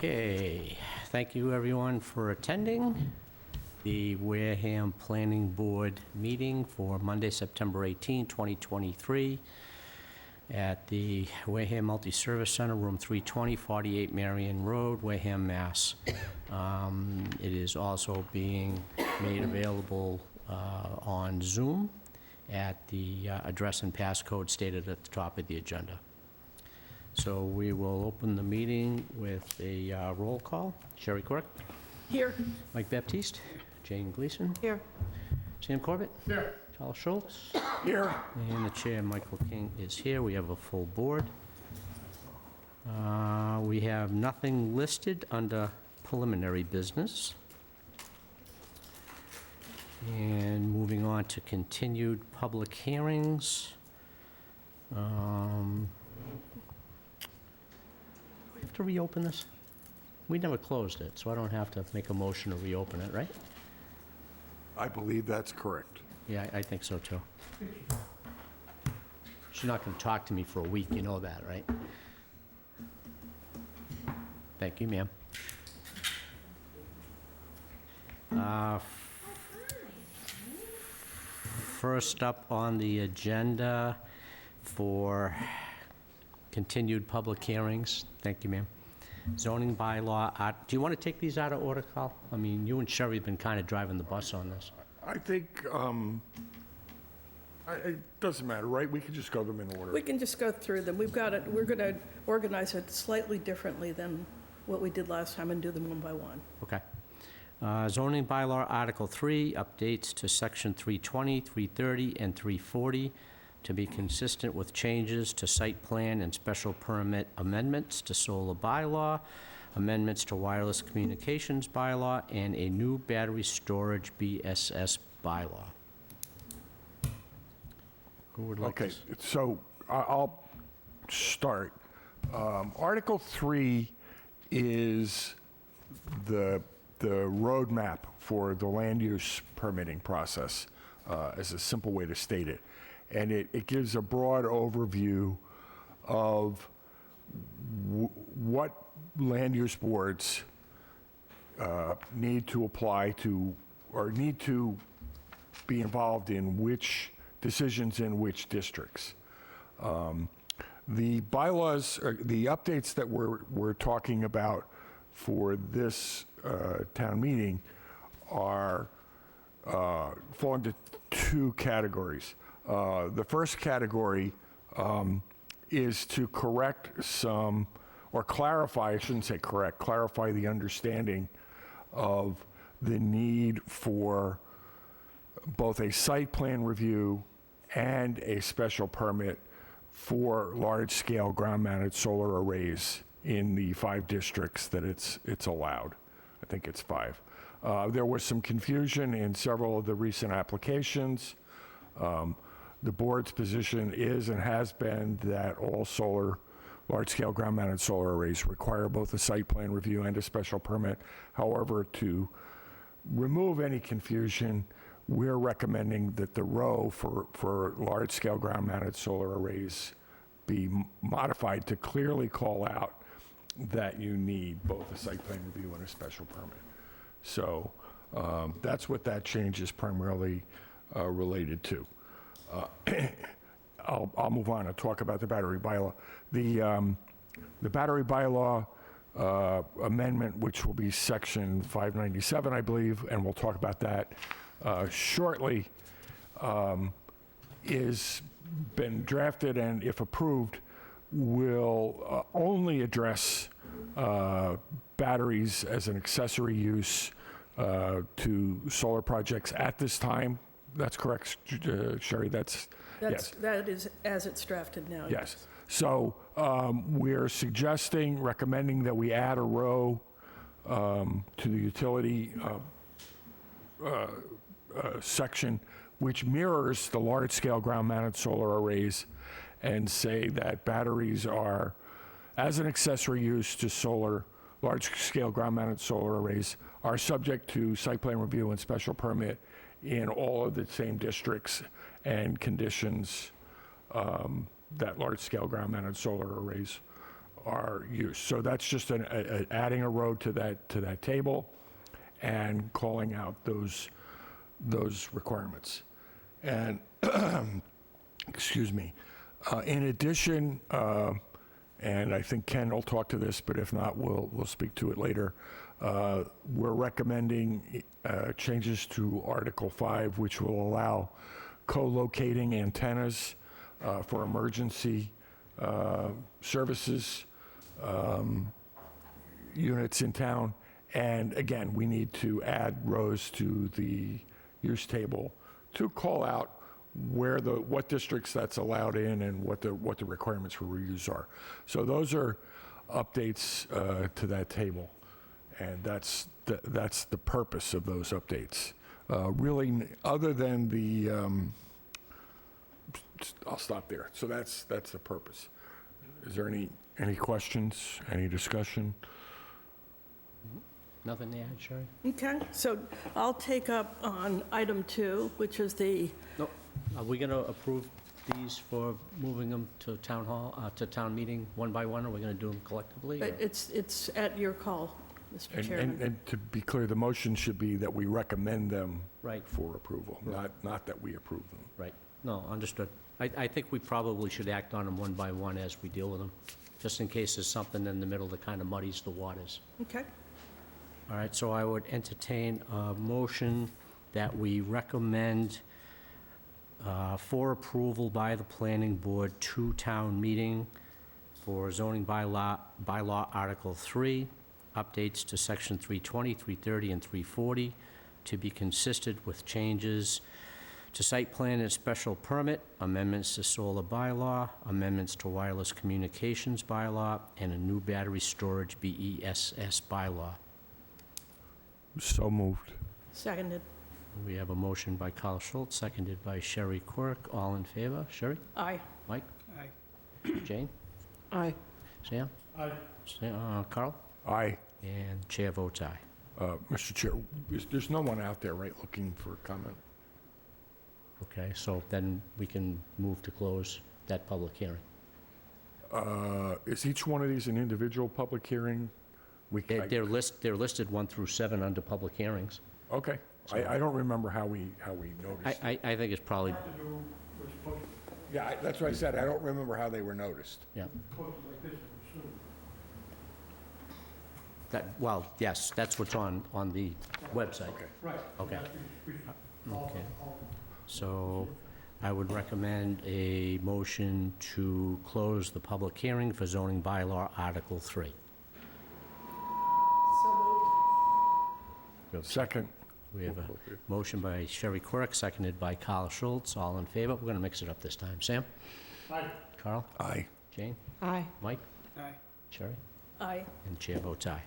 Okay, thank you everyone for attending the Wareham Planning Board meeting for Monday, September 18, 2023 at the Wareham Multi-Service Center, room 320, 48 Marion Road, Wareham, Mass. It is also being made available on Zoom at the address and passcode stated at the top of the agenda. So we will open the meeting with a roll call. Sherry Quirk. Here. Mike Baptiste. Jane Gleason. Here. Sam Corbett. Here. Carl Schultz. Here. And the chair, Michael King, is here. We have a full board. We have nothing listed under preliminary business. And moving on to continued public hearings. We have to reopen this? We never closed it, so I don't have to make a motion to reopen it, right? I believe that's correct. Yeah, I think so too. She's not going to talk to me for a week, you know that, right? Thank you, ma'am. First up on the agenda for continued public hearings. Thank you, ma'am. Zoning bylaw. Do you want to take these out of order, Carl? I mean, you and Sherry have been kind of driving the bus on this. I think, it doesn't matter, right? We can just go them in order. We can just go through them. We're going to organize it slightly differently than what we did last time and do them one by one. Okay. Zoning bylaw Article 3, updates to Section 320, 330, and 340 to be consistent with changes to site plan and special permit amendments to solar bylaw, amendments to wireless communications bylaw, and a new battery storage BSS bylaw. Who would like Okay, to? so I'll start. Article 3 is the roadmap for the land use permitting process, as a simple way to state it. And it gives a broad overview of what land use boards need to apply to, or need to be involved in which decisions in which districts. The bylaws, or the updates that we're talking about for this town meeting are fall into two categories. The first category is to correct some, or clarify, I shouldn't say correct, clarify the understanding of the need for both a site plan review and a special permit for large-scale ground-mounted solar arrays in the 5 districts that it's allowed. I think it's 5. There was some confusion in several of the recent applications. The board's position is and has been that all large-scale ground-mounted solar arrays require both a site plan review and a special permit. However, to remove any confusion, we're recommending that the row for large-scale ground-mounted solar arrays be modified to clearly call out that you need both a site plan review and a special permit. So that's what that change is primarily related to. I'll move on and talk about the battery bylaw. The battery bylaw amendment, which will be section 597, I believe, and we'll talk about that shortly, is been drafted, and if approved, will only address batteries as an accessory use to solar projects at this time. That's correct, Sherry, yes. That is as it's drafted now. Yes. So we're recommending that we add a row to the utility section, which mirrors the large-scale ground-mounted solar arrays, and say that batteries are, as an accessory use to large-scale ground-mounted solar arrays, are subject to site plan review and special permit in all of the same districts and conditions that large-scale ground-mounted solar arrays our use. So that's just adding a road to that table and calling out those requirements. And, excuse me, in addition, and I think Ken will talk to this, but if not, we'll speak to it later. We're recommending changes to Article 5, which will allow co-locating antennas for emergency services units in town. And again, we need to add rows to the use table to call out what districts that's allowed in and what the requirements for reuse are. So those are updates to that table, and that's the purpose of those updates. Really, other than the, I'll stop there. So that's the purpose. Is there any questions, any discussion? Nothing to add, Sherry? Okay, so I'll take up on item 2, which is the, Nope. Are we going to approve these for moving them to town hall, to town meeting one by one? Or are we going to do them collectively? or- it's at your call, Mr. And Chairman. and to be clear, the motion should be that we recommend them Right, for approval, not that we approve them. right. No, understood. I think we probably should act on them one by one as we deal with them, just in case there's something in the middle that kind of muddies the waters. Okay, All right, so I would entertain a motion that we recommend for approval by the planning board to town meeting for zoning bylaw Article 3, updates to Section 320, 330, and 340 to be consistent with changes to site plan and special permit, amendments to solar bylaw, amendments to wireless communications bylaw, and a new battery storage BESS bylaw. So moved. seconded. We have a motion by Carl Schultz, seconded by Sherry Quirk. All in favor? Sherry? Aye. Mike? Aye. Jane? Aye. Sam? Aye. Carl? Aye. And chair votes aye. Mr. Chair, there's no one out there, right, looking for comment? Okay, so then we can move to close that public hearing. Is each one of these an individual public hearing? They're listed 1 through 7 under public hearings. Okay. I don't remember how we noticed. I think it's probably, Yeah, that's what I said. I don't remember how they were noticed. yeah. Well, yes, that's what's on the website. Okay. Right. Okay. Okay. So I would recommend a motion to close the public hearing for zoning bylaw Article 3. Second. We have a motion by Sherry Quirk, seconded by Carl Schultz. All in favor? We're going to mix it up this time. Sam? Aye. Carl? Aye. Jane? Aye. Mike? Aye. Sherry? Aye. And chair votes aye.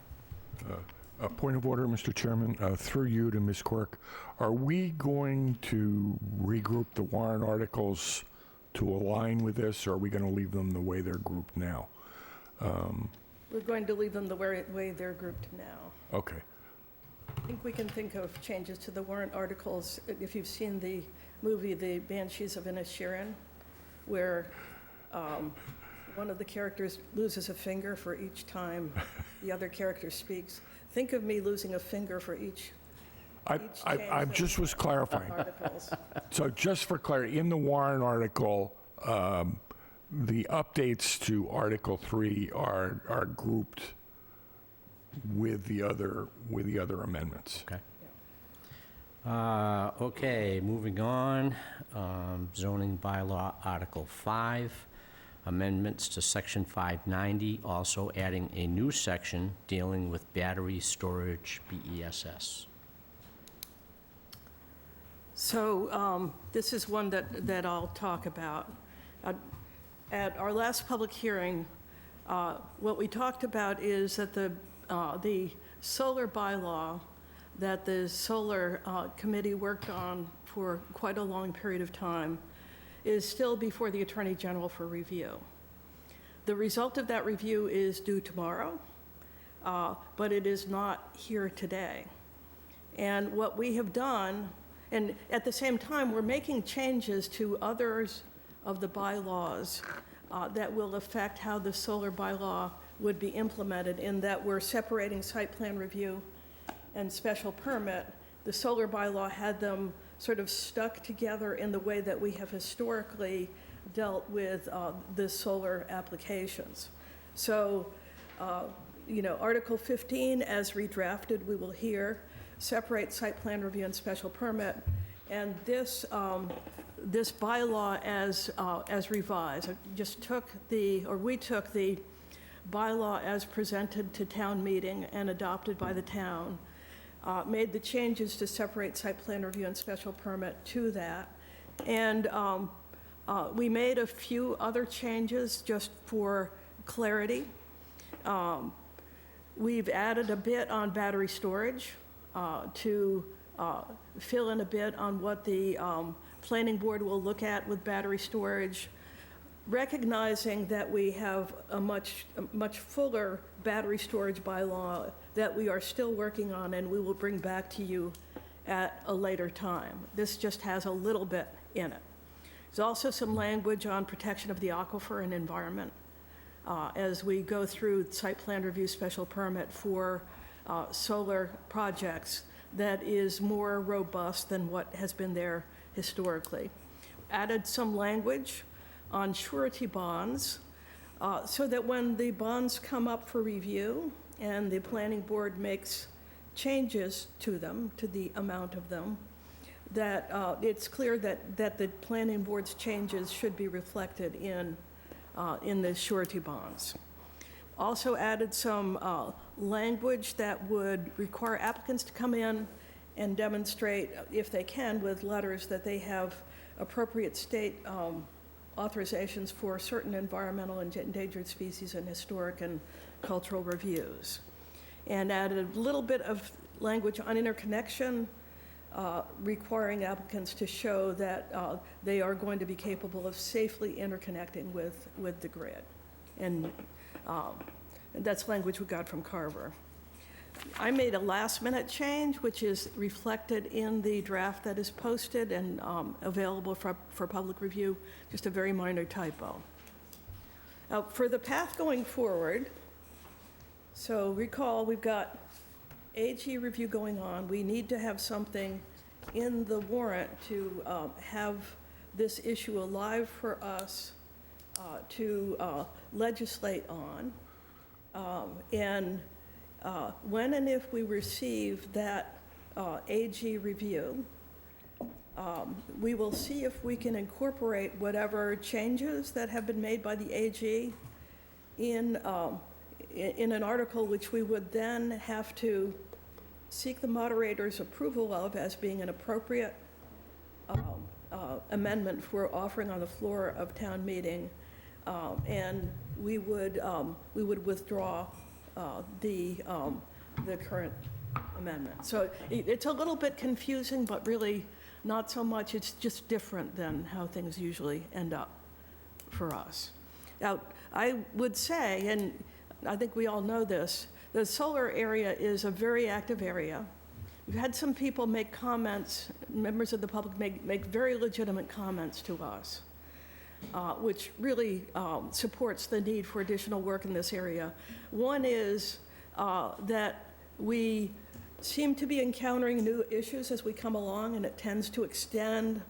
A point of order, Mr. Chairman, through you to Ms. Quirk. Are we going to regroup the warrant articles to align with this, or are we going to leave them the way they're grouped now? We're going to leave them the way they're grouped now. Okay. I think we can think of changes to the warrant articles. If you've seen the movie, The Banshees of Inisherin, where one of the characters loses a finger for each time the other character speaks. Think of me losing a finger for each I change just was clarifying. articles. So just for clarity, in the warrant article, the updates to Article 3 are grouped with the other amendments. Okay. Okay, moving on. Zoning bylaw Article 5, amendments to Section 590, also adding a new section dealing with battery storage BESS. So this is one that I'll talk about. At our last public hearing, what we talked about is that the solar bylaw that the solar committee worked on for quite a long period of time is still before the Attorney General for review. The result of that review is due tomorrow, but it is not here today. And what we have done, and at the same time, we're making changes to others of the bylaws that will affect how the solar bylaw would be implemented, in that we're separating site plan review and special permit. The solar bylaw had them sort of stuck together in the way that we have historically dealt with the solar applications. So, Article 15, as redrafted, we will hear, separate site plan review and special permit. And this bylaw as revised, we took the bylaw as presented to town meeting and adopted by the town, made the changes to separate site plan review and special permit to that. And we made a few other changes just for clarity. We've added a bit on battery storage to fill in a bit on what the planning board will look at with battery storage, recognizing that we have a much fuller battery storage bylaw that we are still working on, and we will bring back to you at a later time. This just has a little bit in it. There's also some language on protection of the aquifer and environment as we go through site plan review special permit for solar projects that is more robust than what has been there historically. Added some language on surety bonds so that when the bonds come up for review and the planning board makes changes to them, to the amount of them, that it's clear that the planning board's changes should be reflected in the surety bonds. Also added some language that would require applicants to come in and demonstrate, if they can, with letters, that they have appropriate state authorizations for certain environmental and endangered species and historic and cultural reviews. And added a little bit of language on interconnection, requiring applicants to show that they are going to be capable of safely interconnecting with the grid. And that's language we got from Carver. I made a last-minute change, which is reflected in the draft that is posted and available for public review, just a very minor typo. Now, for the path going forward, so recall we've got AG review going on. We need to have something in the warrant to have this issue alive for us to legislate on. When and if we receive that AG review, we will see if we can incorporate whatever changes that have been made by the AG in an article which we would then have to seek the moderator's approval of as being an appropriate amendment for offering on the floor of town meeting, and we would withdraw the current amendment. So it's a little bit confusing, but really not so much. It's just different than how things usually end up for us. Now, I would say, and I think we all know this, the solar area is a very active area. We've had some people make comments, members of the public make very legitimate comments to us, which really supports the need for additional work in this area. One is that we seem to be encountering new issues as we come along, and it tends to extend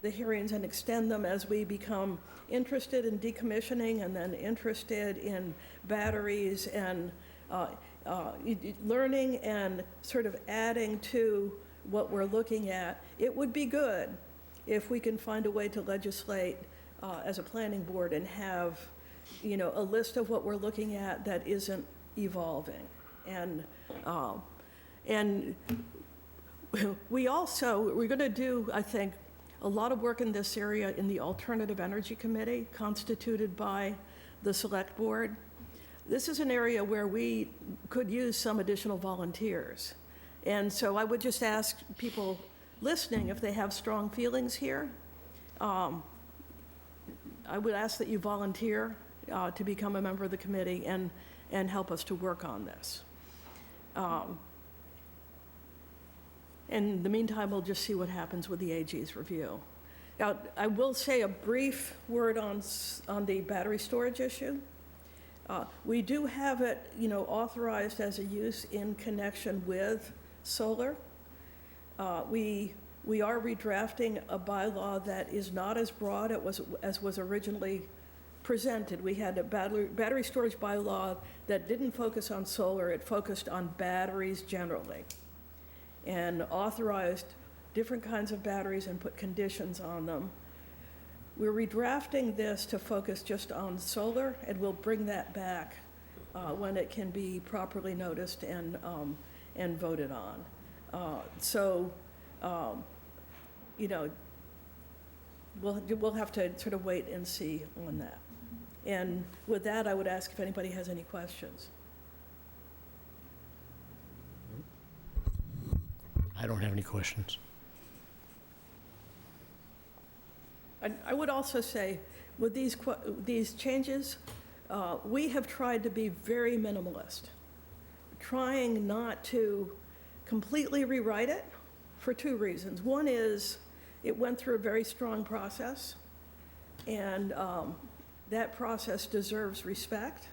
the hearings and extend them as we become interested in decommissioning and then interested in batteries and learning and sort of adding to what we're looking at. It would be good if we can find a way to legislate as a planning board and have, a list of what we're looking at that isn't evolving. And we're going to do, I think, a lot of work in this area in the Alternative Energy Committee, constituted by the Select Board. This is an area where we could use some additional volunteers. And so I would just ask people listening if they have strong feelings here. I would ask that you volunteer to become a member of the committee and help us to work on this. In the meantime, we'll just see what happens with the AG's review. Now, I will say a brief word on the battery storage issue. We do have it, authorized as a use in connection with solar. We are redrafting a bylaw that is not as broad as was originally presented. We had a battery storage bylaw that didn't focus on solar, it focused on batteries generally, and authorized different kinds of batteries and put conditions on them. We're redrafting this to focus just on solar, and we'll bring that back when it can be properly noticed and voted on. We'll have to sort of wait and see on that. And with that, I would ask if anybody has any questions. I don't have any questions. I would also say, with these changes, we have tried to be very minimalist, trying not to completely rewrite it for two reasons. One is it went through a very strong process, and that process deserves respect.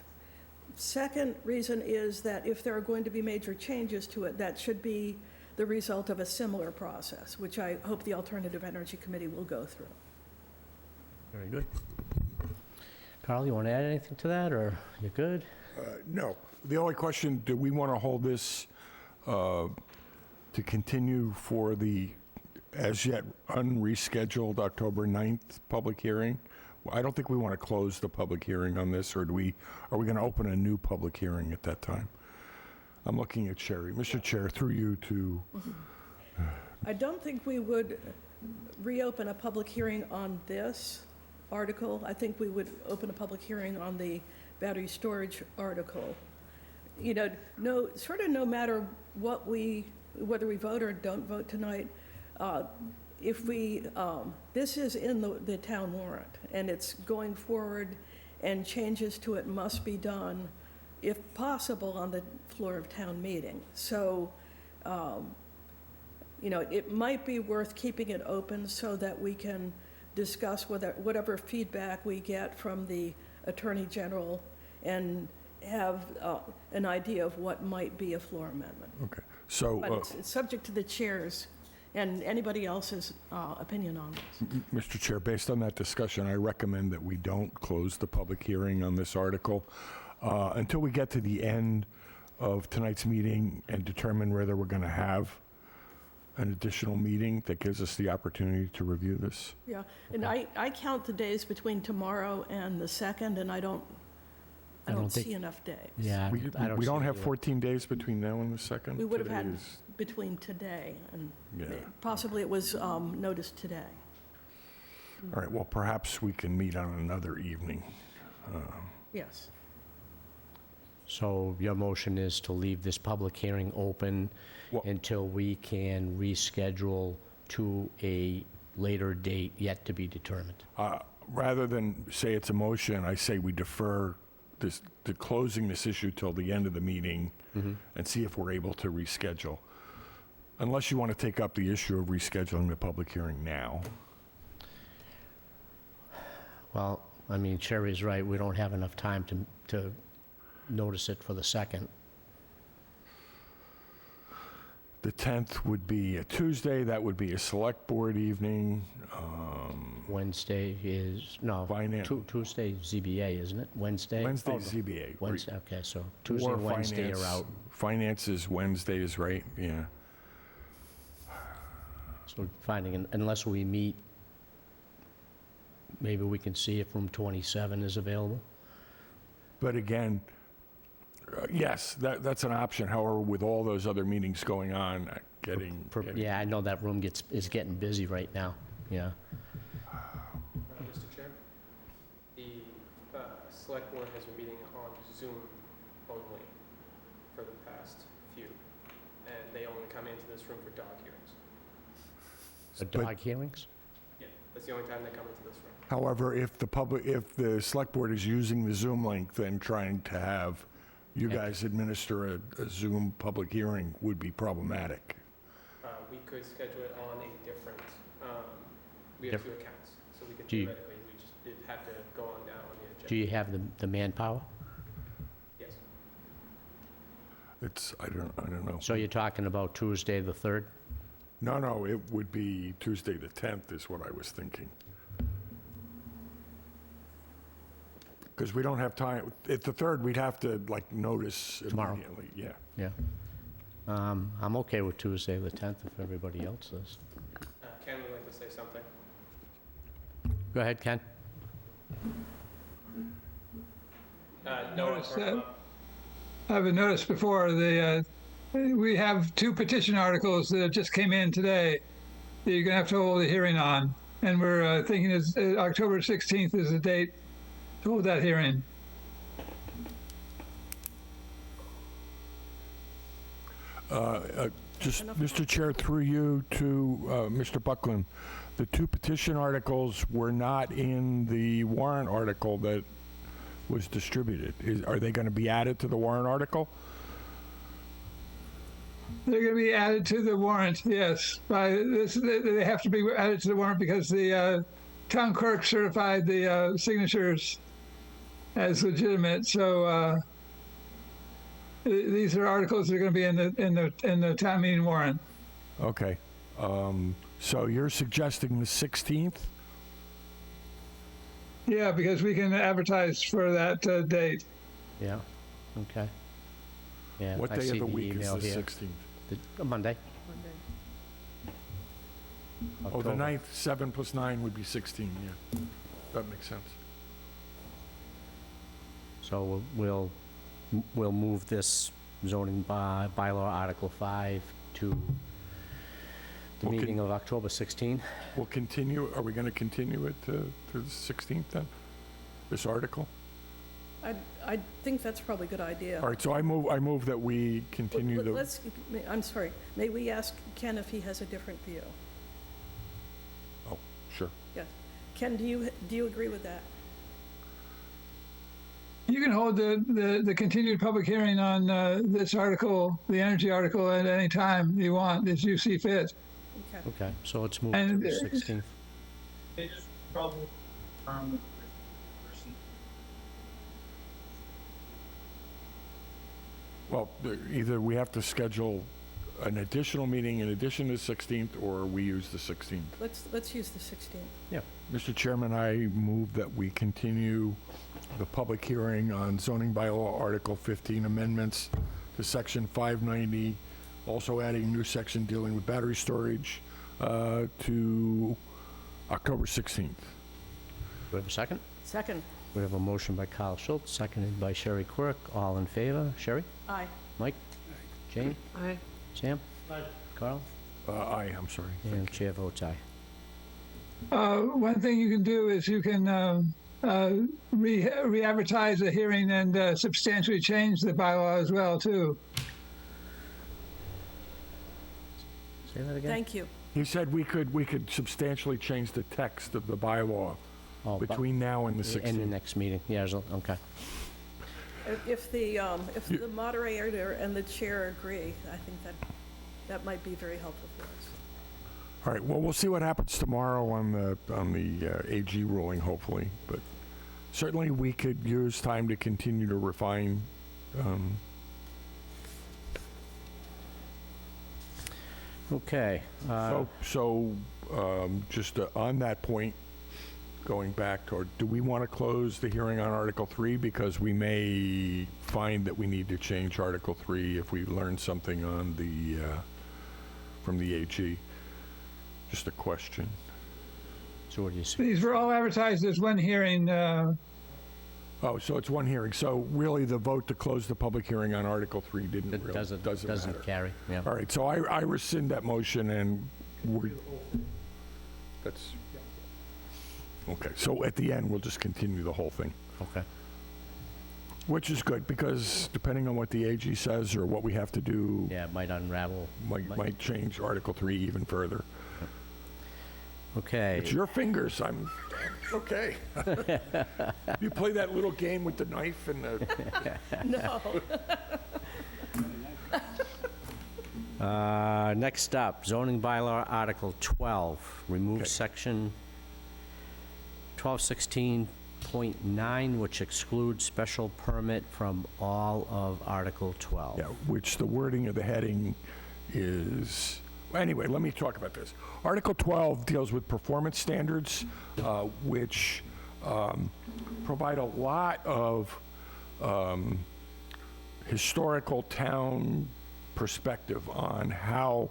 Second reason is that if there are going to be major changes to it, that should be the result of a similar process, which I hope the Alternative Energy Committee will go through. Very good. Carl, you want to add anything to that, or you good? No. The only question, do we want to hold this to continue for the as yet unrescheduled October 9th public hearing? I don't think we want to close the public hearing on this, or are we going to open a new public hearing at that time? I'm looking at Sherry. Mr. Chair, through you to... I don't think we would reopen a public hearing on this article. I think we would open a public hearing on the battery storage article. No matter whether we vote or don't vote tonight, this is in the town warrant, and it's going forward, and changes to it must be done, if possible, on the floor of town meeting. So, it might be worth keeping it open so that we can discuss whatever feedback we get from the Attorney General and have an idea of what might be a floor amendment. Okay. So... But it's subject to the chair's and anybody else's opinion on this. Mr. Chair, based on that discussion, I recommend that we don't close the public hearing on this article until we get to the end of tonight's meeting and determine whether we're going to have an additional meeting that gives us the opportunity to review this. Yeah, and I count the days between tomorrow and the 2nd, and I don't see enough days. Yeah, We don't have 14 days between now and the 2nd? We would have Today had is- between today and Yeah. possibly it was noticed today. All right, well, perhaps we can meet on another evening. Yes. So your motion is to leave this public hearing open Well- until we can reschedule to a later date yet to be determined. Rather than say it's a motion, I say we defer to closing this issue till the end of the meeting and see if we're able to reschedule. Unless you want to take up the issue of rescheduling the public hearing now. Well, I mean, Sherry's right, we don't have enough time to notice it for the 2nd. The 10th would be a Tuesday, that would be a select board evening. Wednesday is, no, Finance. Tuesday ZBA, isn't it? Wednesday? Wednesday Oh, no. ZBA. Wednesday, okay, so Tuesday Or and Wednesday are finance. out. Finance is Wednesdays, right? Yeah. So finding, unless we meet, maybe we can see if room 27 is available? But again, yes, that's an option. However, with all those other meetings going on, getting... Yeah, I know that room is getting busy right now, yeah. Mr. Chair, the select board has been meeting on Zoom only for the past few, and they only come into this room for dog hearings. The But- dog hearings? Yeah, that's the only time they come into this room. However, if the select board is using the Zoom link, then trying to have you Yeah. guys administer a Zoom public hearing would be problematic. We could schedule it on a different, we have Diff- two accounts, so we could Do you- theoretically, we just did have to go on down on the agenda. Do you have the manpower? I don't know. So you're talking about Tuesday, the 3rd? No, it would be Tuesday the 10th is what I was thinking. Because we don't have time, at the 3rd, we'd have to, like, notice Tomorrow. immediately, yeah. Yeah. I'm okay with Tuesday, the 10th, if everybody else is. Ken would like to say something. Go ahead, Ken. No, Notice I haven't noticed before, we have 2 petition articles that just came in today that you're going to have to hold a hearing on. And we're thinking October 16th is the date to hold that hearing. Just, Mr. Chair, through you to Mr. Buckland, the 2 petition articles were not in the warrant article that was distributed. Are they going to be added to the warrant article? They're going to be added to the warrant, yes. They have to be added to the warrant because the town clerk certified the signatures as legitimate. So these are articles that are going to be in the town meeting warrant. Okay. So you're suggesting the 16th? Yeah, because we can advertise for that date. Yeah, okay. Yeah, What I day see of the week is email the here. 16th? Monday. Oh, the October. 9th, 7 plus 9 would be 16, yeah. That makes sense. So we'll move this zoning bylaw Article 5 to the Okay. meeting of October 16. We'll continue, are we going to continue it to the 16th then? This article? I think that's probably a good idea. All right, so I move that we continue the, Let's, I'm sorry, may we ask Ken if he has a different view? oh, sure. Yes. Ken, do you agree with that? You can hold the continued public hearing on this article, the energy article, at any time you want, as you see fit. Okay. Okay, so let's move to And- the 16th. Well, either we have to schedule an additional meeting in addition to the 16th, or we use the 16th. Let's use the 16th. Mr. Chairman, I move that we continue the public hearing on zoning bylaw Article 15 amendments to Section 590, also adding new section dealing with battery storage, to October 16th. Do we have a second? Second. We have a motion by Carl Schultz, seconded by Sherry Quirk. All in favor? Sherry? Aye. Mike? Jane? Aye. Sam? Aye. Carl? Aye, I'm sorry. And chair votes aye. One thing you can do is you can re-advertise the hearing and substantially change the bylaw as well, too. Say that again? Thank you. He said we could substantially change the text of the bylaw Oh, but- between now and the In the 16th. next meeting, yeah, okay. If the moderator and the chair agree, I think that might be very helpful for us. All right, well, we'll see what happens tomorrow on the AG ruling, hopefully, but certainly we could use time to continue to refine. Okay. Just on that point, going back toward, do we want to close the hearing on Article 3? Because we may find that we need to change Article 3 if we learn something on from the AG. Just a question. So what do you see? These were all advertised as one hearing. Oh, so it's one hearing. So really, the vote to close the public hearing on Article 3 didn't It really, doesn't matter. carry, yeah. All right, so I rescind that motion, and that's, okay, so at the end, we'll just continue the whole thing, Okay. which is good, because depending on what the AG says or what we have to do, Yeah, it might unravel. might change Article 3 even further. Okay. It's your fingers, I'm, okay. You play that little game with the knife and the, No. Next up, zoning bylaw Article 12, remove Okay. section 1216 16.9, which excludes special permit from all of Article 12. Yeah, which the wording of the heading is, anyway, let me talk about this. Article 12 deals with performance standards, which provide a lot of historical town perspective on how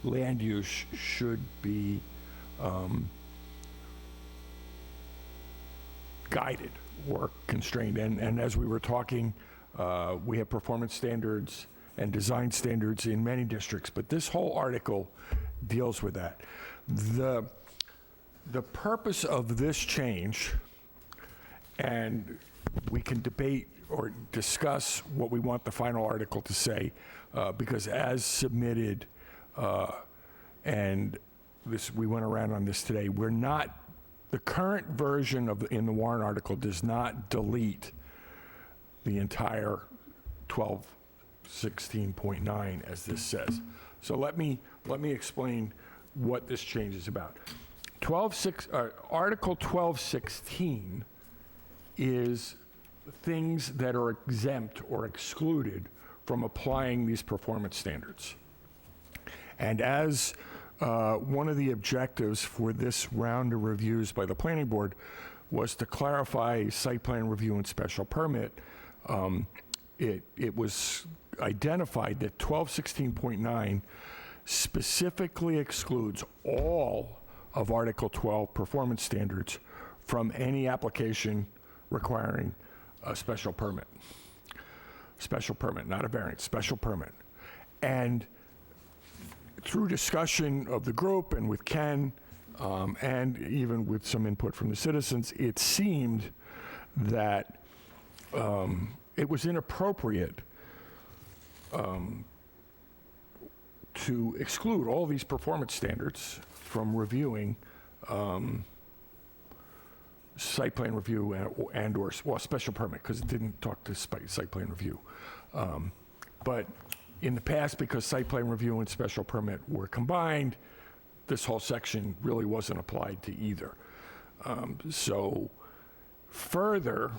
land use should be guided or constrained. And as we were talking, we have performance standards and design standards in many districts, but this whole article deals with that. The purpose of this change, and we can debate or discuss what we want the final article to say, because as submitted, and this, we went around on this today, we're not, the current version of in the warrant article does not delete the entire 1216.9 as this says. So let me explain what this change is about. Article 1216 is things that are exempt or excluded from applying these performance standards. And as one of the objectives for this round of reviews by the planning board was to clarify site plan review and special permit, it was identified that 1216.9 specifically excludes all of Article 12 performance standards from any application requiring a special permit. Special permit, not a variance, special permit. And through discussion of the group and with Ken, and even with some input from the citizens, it seemed that it was inappropriate to exclude all these performance standards from reviewing site plan review and/or, well, special permit, because it didn't talk to site plan review. But in the past, because site plan review and special permit were combined, this whole section really wasn't applied to either. So further,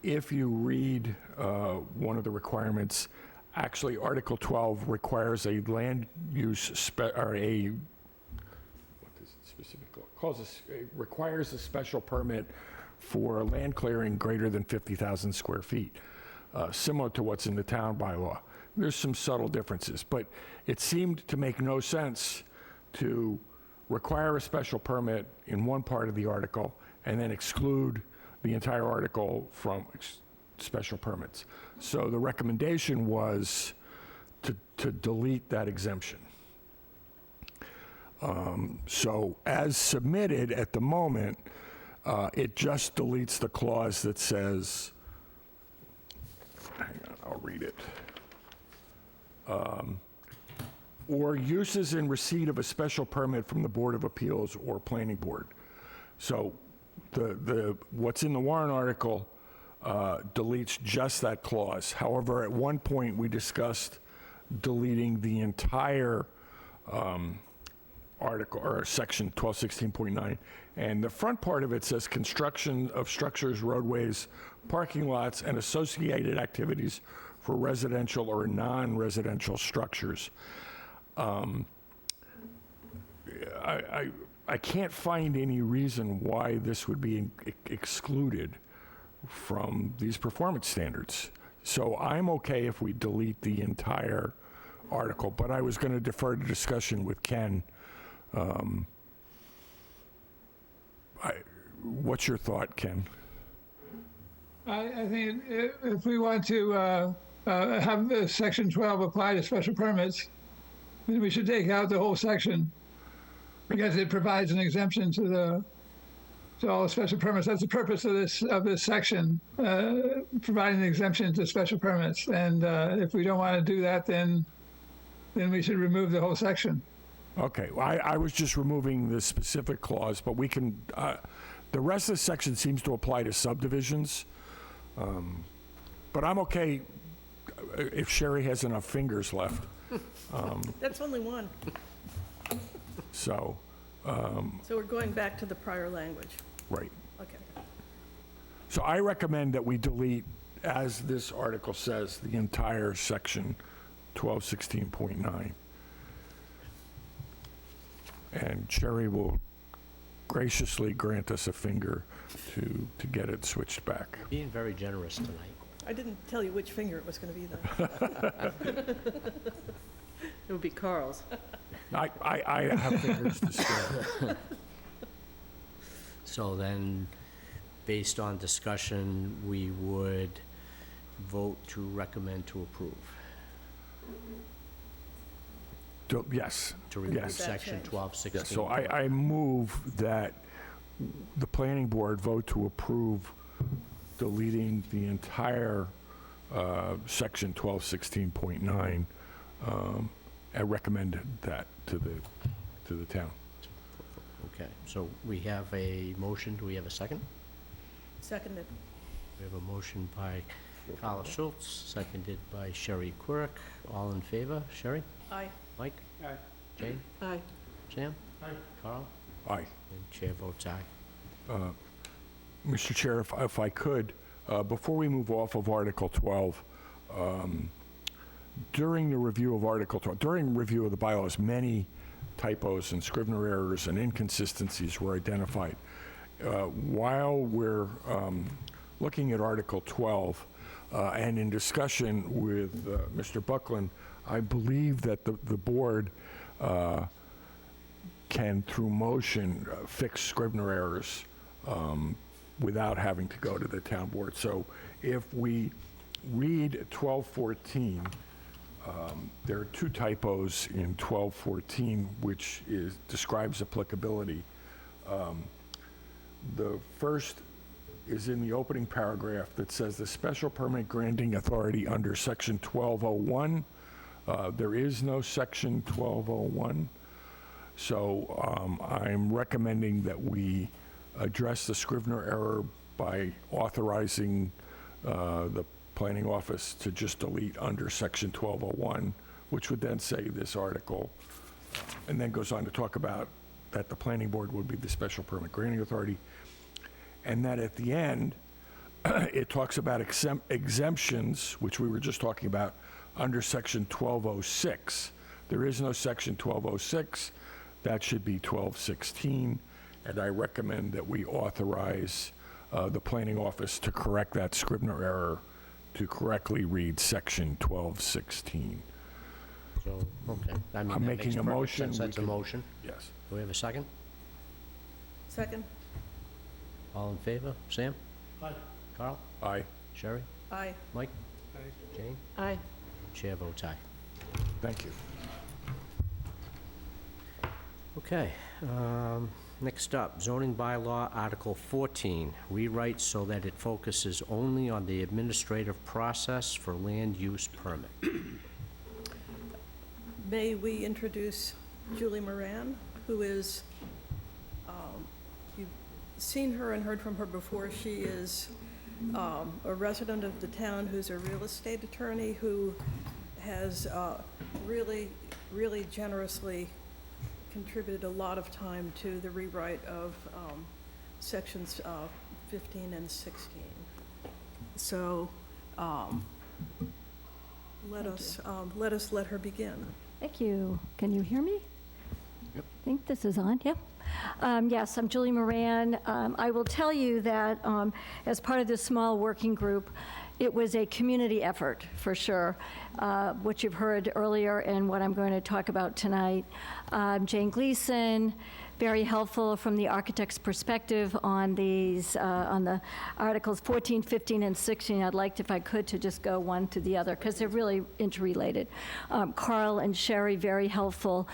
if you read one of the requirements, actually Article 12 requires a land use, or a, what does it specifically call it? Requires a special permit for land clearing greater than 50,000 square feet, similar to what's in the town bylaw. There's some subtle differences, but it seemed to make no sense to require a special permit in one part of the article and then exclude the entire article from special permits. So the recommendation was to delete that exemption. So as submitted at the moment, it just deletes the clause that says, hang on, I'll read it. Or uses in receipt of a special permit from the Board of Appeals or Planning Board. So what's in the warrant article deletes just that clause. However, at one point we discussed deleting the entire article, or section 1216.9, and the front part of it says construction of structures, roadways, parking lots, and associated activities for residential or non-residential structures. I can't find any reason why this would be excluded from these performance standards. So I'm okay if we delete the entire article, but I was going to defer to discussion with Ken. What's your thought, Ken? I think if we want to have Section 12 apply to special permits, then we should take out the whole section, because it provides an exemption to all the special permits. That's the purpose of this section, providing an exemption to special permits. And if we don't want to do that, then we should remove the whole section. Okay, well, I was just removing the specific clause, but we can, the rest of the section seems to apply to subdivisions. But I'm okay if Sherry has enough fingers left. That's only one. So, So we're going back to the prior language. right. Okay. So I recommend that we delete, as this article says, the entire section 1216.9. And Sherry will graciously grant us a finger to get it switched back. Being very generous tonight. I didn't tell you which finger it was going to be, though. It would be Carl's. I have fingers to spare. So then, based on discussion, we would vote to recommend to approve, Yes. to remove Yes. section That change. 1216. Yes, so I move that the planning board vote to approve deleting the entire section 1216.9, and recommend that to the town. Okay, so we have a motion, do we have a second? Seconded. We have a motion by Carl Schultz, seconded by Sherry Quirk. All in favor? Sherry? Aye. Mike? Aye. Jane? Aye. Sam? Aye. Carl? Aye. And chair votes aye. Mr. Chair, if I could, before we move off of Article 12, during the review of Article 12, during review of the bylaws, many typos and Scrivener errors and inconsistencies were identified. While we're looking at Article 12, and in discussion with Mr. Buckland, I believe that the board can, through motion, fix Scrivener errors without having to go to the town board. So if we read 1214, there are two typos in 1214, which describes applicability. The first is in the opening paragraph that says the special permit granting authority under section 1201. There is no section 1201. So I'm recommending that we address the Scrivener error by authorizing the planning office to just delete under section 1201, which would then say this article, and then goes on to talk about that the planning board would be the special permit granting authority, and that at the end, it talks about exemptions, which we were just talking about, under section 1206. There is no section 1206. That should be 1216, and I recommend that we authorize the planning office to correct that Scrivener error to correctly read section 1216. So, okay. I mean, I'm that making makes a perfect motion. sense. We That's a can- motion. Yes. Do we have a second? Second. All in favor? Sam? Aye. Carl? Aye. Sherry? Aye. Mike? Aye. Jane? Aye. Chair votes aye. Thank you. Okay, next up, zoning bylaw, Article 14, rewrite so that it focuses only on the administrative process for land use permit. May we introduce Julie Moran, who is, you've seen her and heard from her before. She is a resident of the town who's a real estate attorney who has really generously contributed a lot of time to the rewrite of sections 15 and 16. So let us let her begin. Thank you. Can you hear me? Yep. I think this is on, yep. Yes, I'm Julie Moran. I will tell you that as part of this small working group, it was a community effort, for sure, what you've heard earlier and what I'm going to talk about tonight. Jane Gleason, very helpful from the architect's perspective on these, on the Articles 14, 15, and 16. I'd like, if I could, to just go one to the other, because they're really interrelated. Carl and Sherry, very helpful.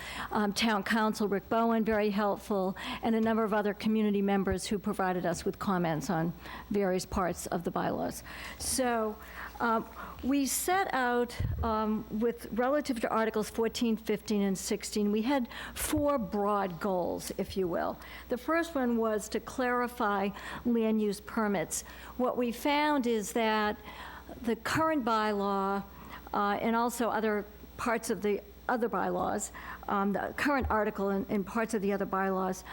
Town Council, Rick Bowen, very helpful, and a number of other community members who provided us with comments on various parts of the bylaws. So we set out with relative to Articles 14, 15, and 16, we had 4 broad goals, if you will. The first one was to clarify land use permits. What we found is that the current bylaw and also other parts of the other bylaws, the current article and parts of the other bylaws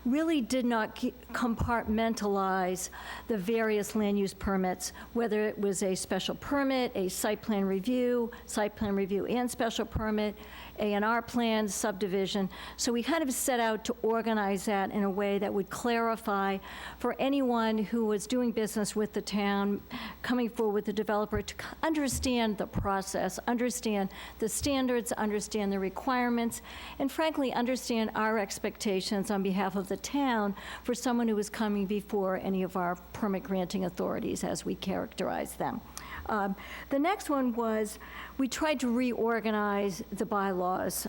really did not compartmentalize the various land use permits, whether it was a special permit, a site plan review and special permit, A&R plan, subdivision. So we kind of set out to organize that in a way that would clarify for anyone who was doing business with the town, coming forward with the developer, to understand the process, understand the standards, understand the requirements, and frankly, understand our expectations on behalf of the town for someone who was coming before any of our permit granting authorities, as we characterize them. The next one was, we tried to reorganize the bylaws.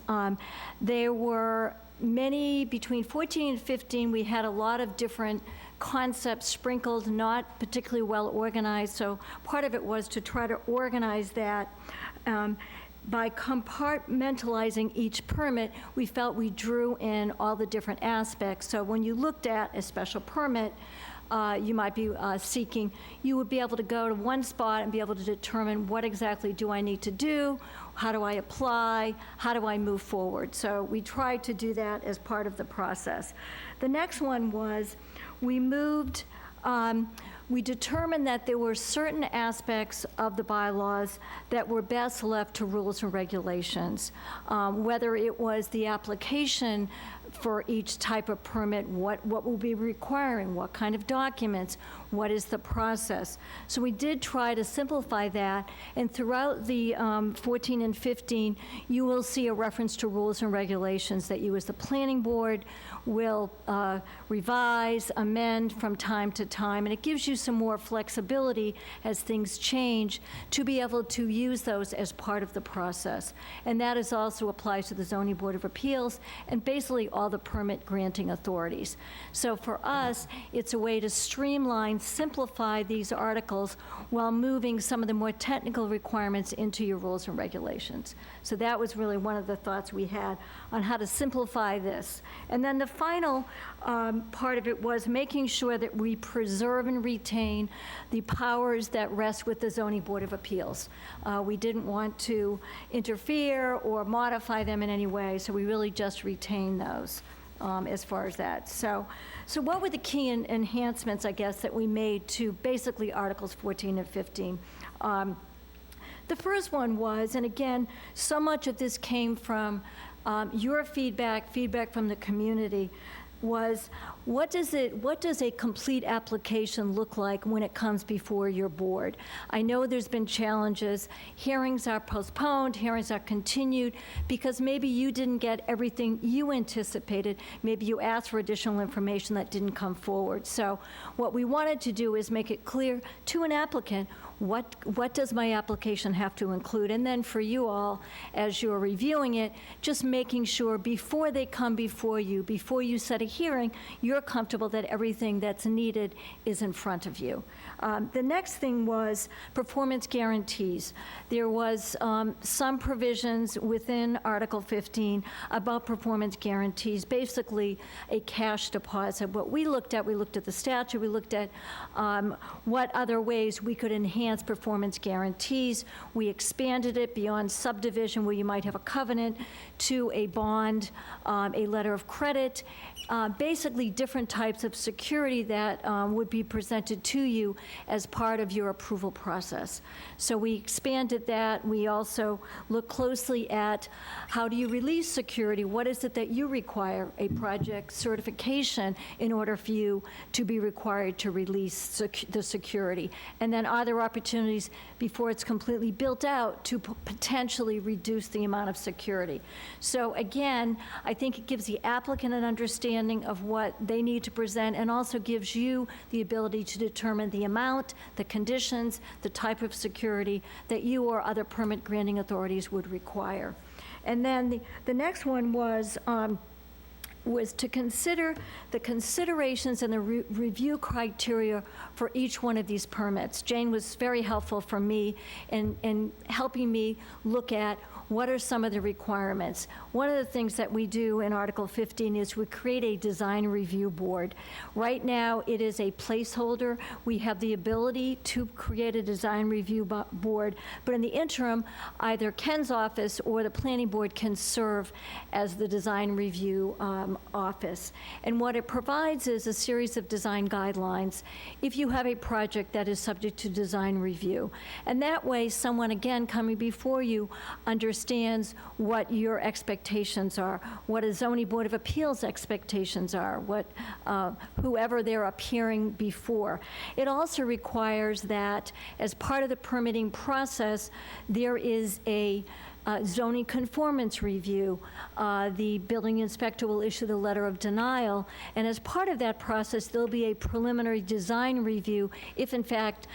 There were many, between 14 and 15, we had a lot of different concepts sprinkled, not particularly well organized, so part of it was to try to organize that. By compartmentalizing each permit, we felt we drew in all the different aspects. So when you looked at a special permit, you might be seeking, you would be able to go to one spot and be able to determine what exactly do I need to do, how do I apply, how do I move forward. So we tried to do that as part of the process. The next one was, we moved, we determined that there were certain aspects of the bylaws that were best left to rules and regulations, whether it was the application for each type of permit, what will be requiring, what kind of documents, what is the process. So we did try to simplify that, and throughout the 14 and 15, you will see a reference to rules and regulations that you as the planning board will revise, amend from time to time, and it gives you some more flexibility as things change to be able to use those as part of the process. And that is also applies to the Zoning Board of Appeals and basically all the permit granting authorities. So for us, it's a way to streamline, simplify these articles while moving some of the more technical requirements into your rules and regulations. So that was really one of the thoughts we had on how to simplify this. And then the final part of it was making sure that we preserve and retain the powers that rest with the Zoning Board of Appeals. We didn't want to interfere or modify them in any way, so we really just retain those as far as that. So what were the key enhancements, I guess, that we made to basically Articles 14 and 15? The first one was, and again, so much of this came from your feedback from the community, was what does a complete application look like when it comes before your board? I know there's been challenges. Hearings are postponed, hearings are continued, because maybe you didn't get everything you anticipated. Maybe you asked for additional information that didn't come forward. So what we wanted to do is make it clear to an applicant, what does my application have to include? And then for you all, as you're reviewing it, just making sure before they come before you set a hearing, you're comfortable that everything that's needed is in front of you. The next thing was performance guarantees. There was some provisions within Article 15 about performance guarantees, basically a cash deposit. What we looked at the statute, we looked at what other ways we could enhance performance guarantees. We expanded it beyond subdivision, where you might have a covenant, to a bond, a letter of credit, basically different types of security that would be presented to you as part of your approval process. So we expanded that. We also looked closely at how do you release security? What is it that you require? A project certification in order for you to be required to release the security. And then are there opportunities before it's completely built out to potentially reduce the amount of security? So again, I think it gives the applicant an understanding of what they need to present, and also gives you the ability to determine the amount, the conditions, the type of security that you or other permit granting authorities would require. And then the next one was to consider the considerations and the review criteria for each one of these permits. Jane was very helpful for me in helping me look at what are some of the requirements? One of the things that we do in Article 15 is we create a design review board. Right now, it is a placeholder. We have the ability to create a design review board, but in the interim, either Ken's office or the planning board can serve as the design review office. And what it provides is a series of design guidelines if you have a project that is subject to design review. And that way, someone, again, coming before you understands what your expectations are, what a zoning board of appeals expectations are, what whoever they're appearing before. It also requires that as part of the permitting process, there is a zoning conformance review. The building inspector will issue the letter of denial, and as part of that process, there'll be a preliminary design review if, in fact,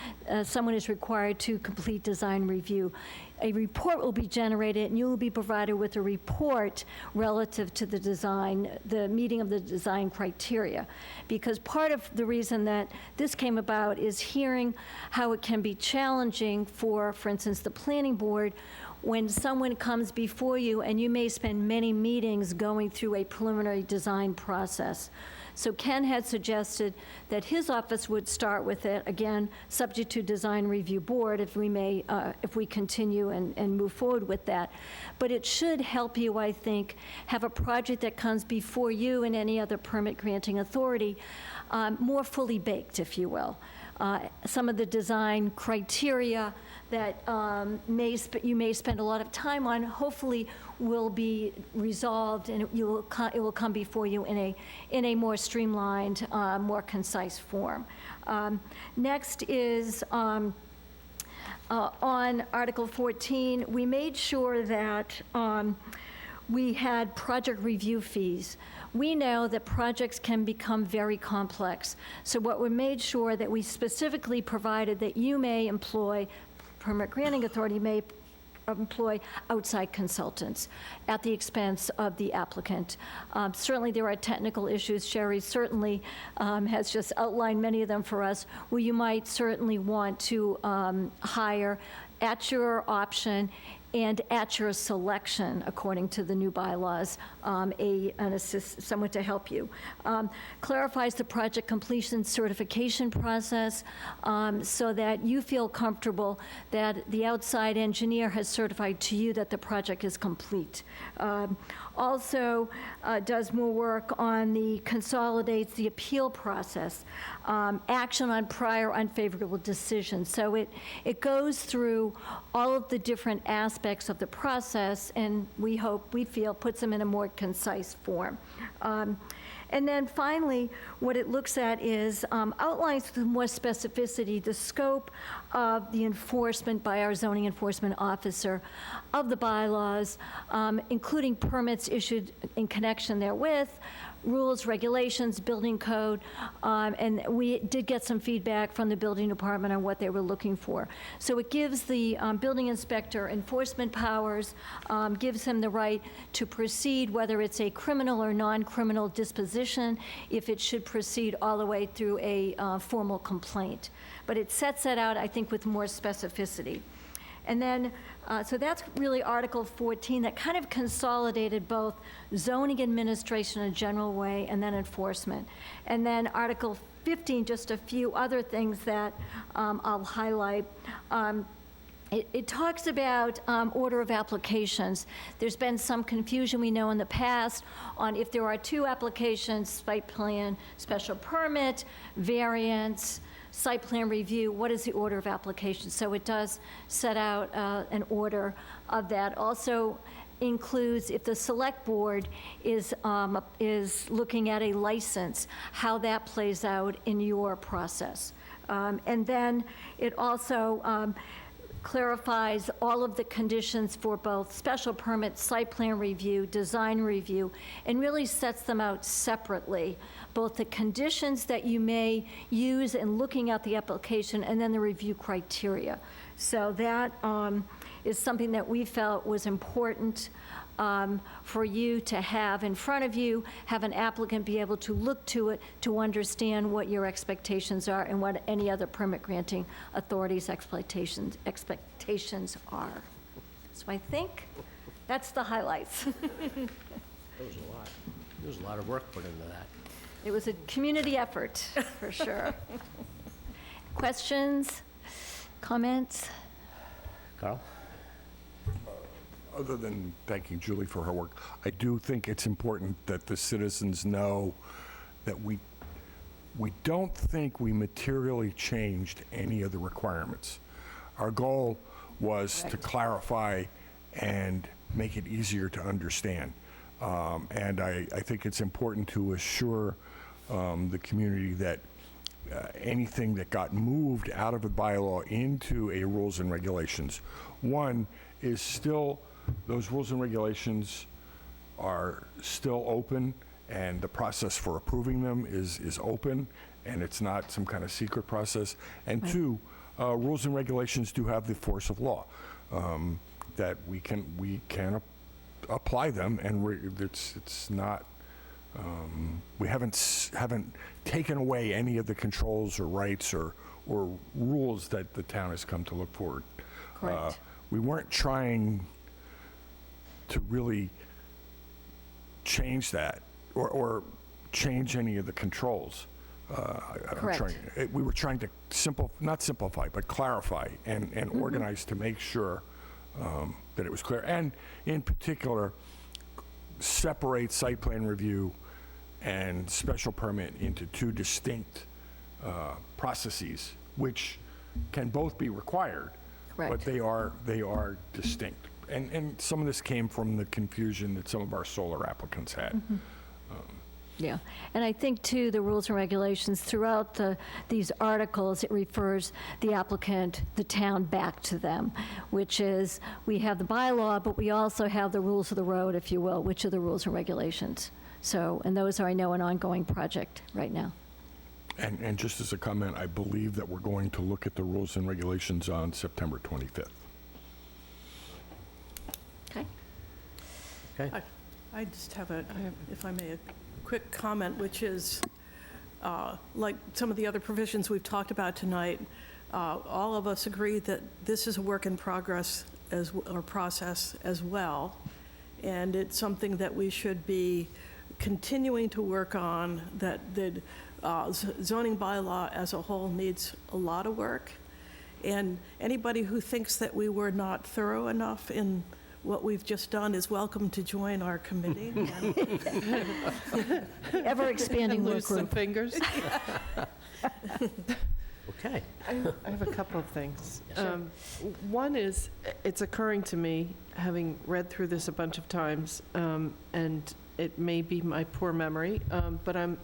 someone is required to complete design review. A report will be generated, and you will be provided with a report relative to the design, the meeting of the design criteria. Because part of the reason that this came about is hearing how it can be challenging for instance, the planning board when someone comes before you and you may spend many meetings going through a preliminary design process. So Ken had suggested that his office would start with it, again, subject to design review board if we continue and move forward with that. But it should help you, I think, have a project that comes before you and any other permit granting authority more fully baked, if you will. Some of the design criteria that you may spend a lot of time on, hopefully will be resolved, and it will come before you in a more streamlined, more concise form. Next is on Article 14, we made sure that we had project review fees. We know that projects can become very complex. So what we made sure that we specifically provided that you may employ, permit granting authority may employ outside consultants at the expense of the applicant. Certainly there are technical issues. Sherry certainly has just outlined many of them for us, where you might certainly want to hire at your option and at your selection, according to the new bylaws, someone to help you. Clarifies the project completion certification process so that you feel comfortable that the outside engineer has certified to you that the project is complete. Also does more work on consolidates the appeal process, action on prior unfavorable decisions. So it goes through all of the different aspects of the process, and we feel, puts them in a more concise form. And then finally, what it looks at is outlines with more specificity the scope of the enforcement by our zoning enforcement officer of the bylaws, including permits issued in connection therewith, rules, regulations, building code, and we did get some feedback from the building department on what they were looking for. So it gives the building inspector enforcement powers, gives him the right to proceed, whether it's a criminal or non-criminal disposition, if it should proceed all the way through a formal complaint. But it sets that out, I think, with more specificity. And then, so that's really Article 14 that kind of consolidated both zoning administration in a general way and then enforcement. And then Article 15, just a few other things that I'll highlight. It talks about order of applications. There's been some confusion, we know, in the past on if there are two applications, site plan, special permit, variance, site plan review, what is the order of application? So it does set out an order of that. Also includes if the select board is looking at a license, how that plays out in your process. And then it also clarifies all of the conditions for both special permit, site plan review, design review, and really sets them out separately, both the conditions that you may use in looking at the application and then the review criteria. So that is something that we felt was important for you to have in front of you, have an applicant be able to look to it to understand what your expectations are and what any other permit granting authorities' expectations are. So I think That's the highlights. There was a lot. There was a lot of work put into that. It was a community effort, for sure. Questions, comments? Carl? Other than thanking Julie for her work, I do think it's important that the citizens know that we don't think we materially changed any of the requirements. Our goal was to clarify and make it easier to understand. And I think it's important to assure the community that anything that got moved out of a bylaw into a rules and regulations, one, is still, those rules and regulations are still open, and the process for approving them is open, and it's not some kind of secret process. And two, rules and regulations do have the force of law, that we can apply them, and it's not, we haven't taken away any of the controls or rights or rules that the town has come to look forward. Correct. We weren't trying to really change that or change any of the controls. Correct. We were trying to not simplify, but clarify and organize to make sure that it was clear. And in particular, separate site plan review and special permit into two distinct processes, which can both be required, but Correct. they are distinct. And some of this came from the confusion that some of our solar applicants had. Yeah, and I think, too, the rules and regulations, throughout these articles, it refers the applicant, the town, back to them, which is, we have the bylaw, but we also have the rules of the road, if you will, which are the rules and regulations. So, and those are, I know, an ongoing project right now. And just as a comment, I believe that we're going to look at the rules and regulations on September 25th. Okay? Okay. I just have if I may, a quick comment, which is, like some of the other provisions we've talked about tonight, all of us agree that this is a work in progress or process as well, and it's something that we should be continuing to work on, that the zoning bylaw as a whole needs a lot of work, and anybody who thinks that we were not thorough enough in what we've just done is welcome to join our committee. Ever-expanding work Lose some group. fingers. Okay. I have a couple of things. Sure. One is, it's occurring to me, having read through this a bunch of times, and it may be my poor memory, but I'm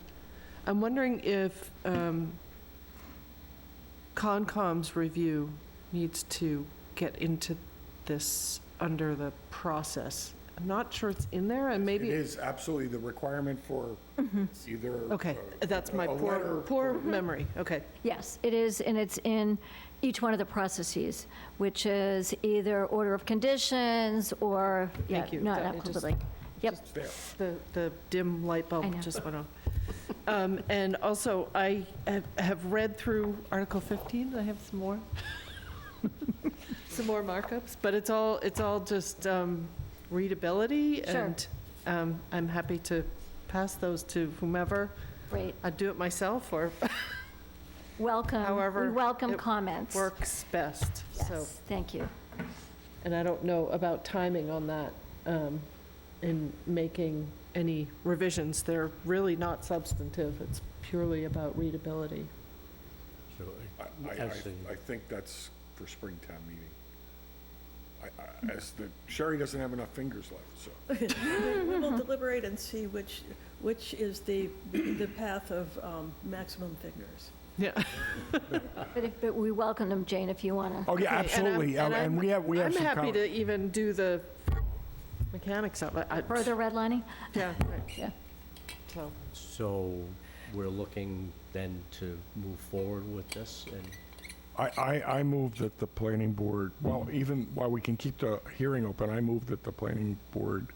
wondering if Concom's review needs to get into this under the process. I'm not sure it's in there, and maybe... It is absolutely the requirement for either... Okay, that's my a letter poor memory, okay. Yes, it is, and it's in each one of the processes, which is either order of conditions or, yeah, Thank you. not That- it just- applicability. Yep. It's there. The dim light I bulb know. just went on. And also, I have read through Article 15, I have some more. Some more markups, but it's all just readability. Sure. And I'm happy to pass those to whomever. Great. I'd do it myself or Welcome. However We welcome it comments. works best, so. Yes, thank you. And I don't know about timing on that, in making any revisions. They're really not substantive. It's purely about readability. So, I actually, think that's for Springtown meeting. Sherry doesn't have enough fingers left, so. We will deliberate and see which is the path of maximum figures. Yeah. But we welcome them, Jane, if you want to. Oh, yeah, Okay, absolutely. And we have I'm some happy com- to even do the mechanics of it. Further redlining? Yeah, Yeah. so, so we're looking then to move forward with this, and I move that the planning board, well, even while we can keep the hearing open, I move that the planning board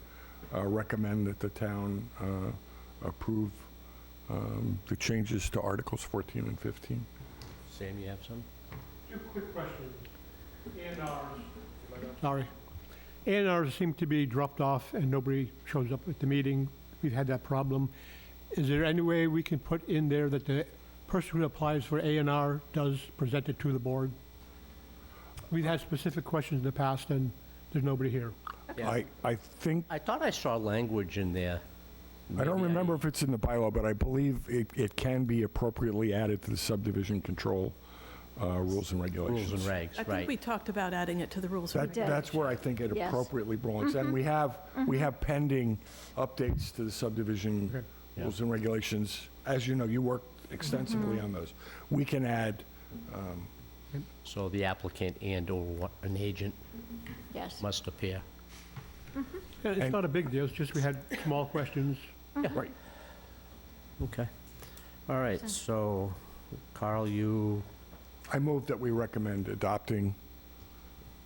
recommend that the town approve the changes to Articles 14 and 15. Sam, you have some? Two quick questions. And ours. Sorry. A&Rs seem to be dropped off and nobody shows up at the meeting. We've had that problem. Is there any way we can put in there that the person who applies for A&R does present it to the board? We've had specific questions in the past and there's nobody here. Yeah. I think, I thought I saw language in there. I don't Maybe remember if it's in the bylaw, but I believe it can be appropriately added to the subdivision control rules and regulations. Rules and I regs, think right. we talked about adding it to the rules. and That, that's where I think it Yes. appropriately belongs. And we have pending updates to the subdivision Okay. rules and regulations. As you know, you worked extensively on those. We can add, So the applicant and/or an agent Yes. must appear. Yeah, It's And- not a big deal, it's just we had small questions. right, Okay. All right, so Carl, you I move that we recommend adopting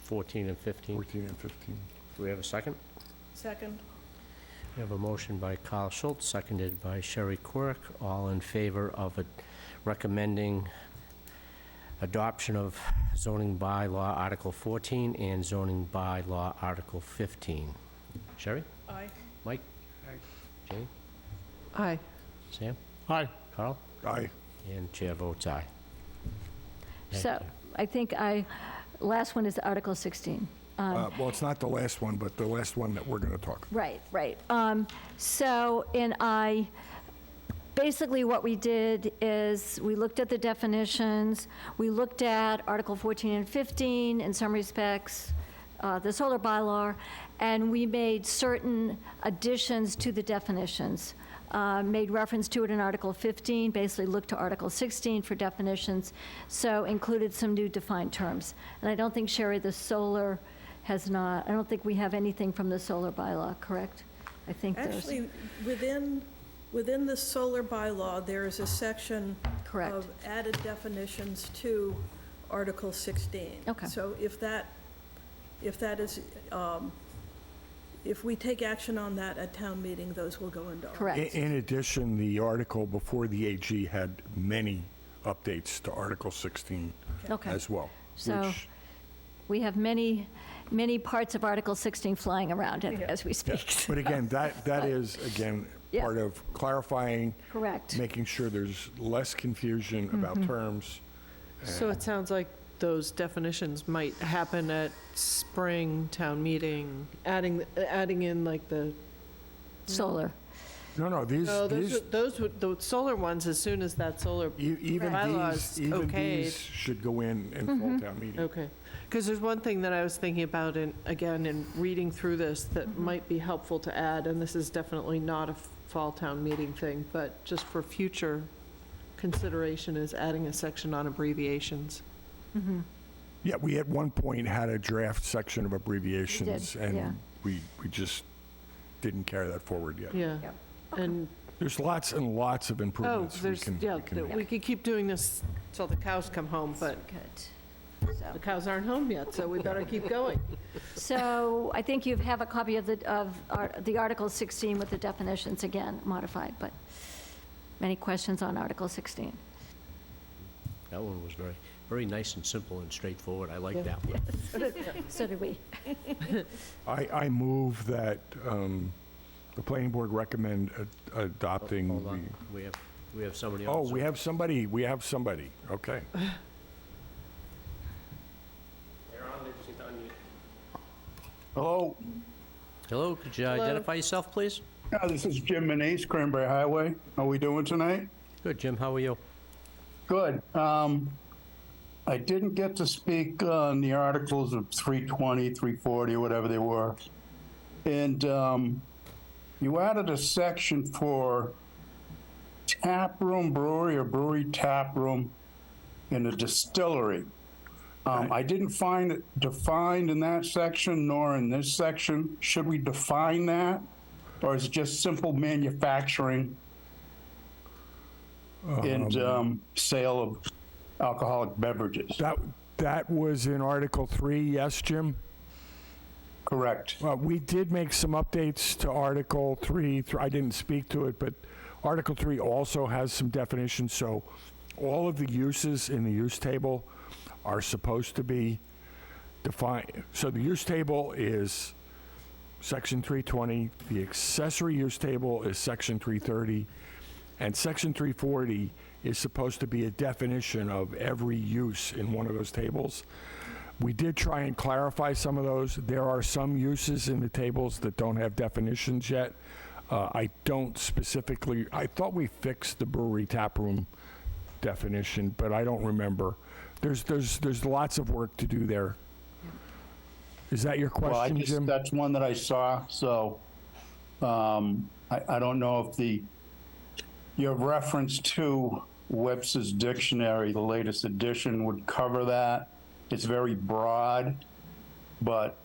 14 and 15. 14 and 15. Do we have a second? Second. We have a motion by Carl Schultz, seconded by Sherry Quirk. All in favor of recommending adoption of zoning bylaw Article 14 and zoning bylaw Article 15. Sherry? Aye. Mike? Jane? Aye. Sam? Hi. Carl? Aye. And chair votes aye. Thank So you. I think last one is Article 16. Well, it's not the last one, but the last one that we're going to talk. Right, right. Basically what we did is we looked at the definitions, we looked at Article 14 and 15 in some respects, the solar bylaw, and we made certain additions to the definitions. Made reference to it in Article 15, basically looked to Article 16 for definitions, so included some new defined terms. And I don't think, Sherry, the solar has not, I don't think we have anything from the solar bylaw, correct? I think there's, Actually, within the solar bylaw, there is a section correct. of added definitions to Article 16. Okay. So if that is, if we take action on that at town meeting, those will go into. Correct. In addition, the article before the AG had many updates to Article 16 Okay. as well. So which- we have many parts of Article 16 flying around as we speak. But again, that is, again, Yeah. part of clarifying, Correct. making sure there's less confusion about terms. So it sounds like those definitions might happen at spring town meeting, adding in like the, Solar. No, these, no, those would, the solar ones, as soon as that solar, even bylaws these, even okayed. these should go in fall town meeting. okay. Because there's one thing that I was thinking about, in reading through this, that might be helpful to add, and this is definitely not a fall town meeting thing, but just for future consideration, is adding a section on abbreviations. Yeah, we at one point had a draft section of abbreviations, yeah. and we just didn't carry that forward yet. Yeah. Yep. And, There's lots and lots of oh, improvements we there's, can yeah, make. we could keep doing this till the cows come home, but Good. the cows aren't home yet, so we better keep going. So I think you have a copy of the Article 16 with the definitions again modified, but any questions on Article 16? That one was very nice and simple and straightforward. I like Yeah. that one. So did we. I move that the planning board recommend adopting Hold on, the... we have somebody Oh, else. we have somebody, okay. They're on, they just need to unmute. Hello, Hello, could you Hello. identify yourself, please? This is Jim Manise, Cranberry Highway. How are we doing tonight? Good, Jim, how are you? Good. I didn't get to speak on the articles of 320, 340, whatever they were. And you added a section for tap room brewery or brewery tap room in a distillery. I didn't find it defined in that section nor in this section. Should we define that? Or is it just simple manufacturing and sale of alcoholic beverages? that was in Article 3, yes, Jim? Correct. We did make some updates to Article 3. I didn't speak to it, but Article 3 also has some definitions, so all of the uses in the use table are supposed to be defined. So the use table is Section 320. The accessory use table is Section 330. And Section 340 is supposed to be a definition of every use in one of those tables. We did try and clarify some of those. There are some uses in the tables that don't have definitions yet. I don't specifically, I thought we fixed the brewery taproom definition, but I don't remember. There's lots of work to do there. Is that your Well, question, Jim? that's one that I saw, so I don't know if your reference to Webster's Dictionary, the latest edition, would cover that. It's very broad, but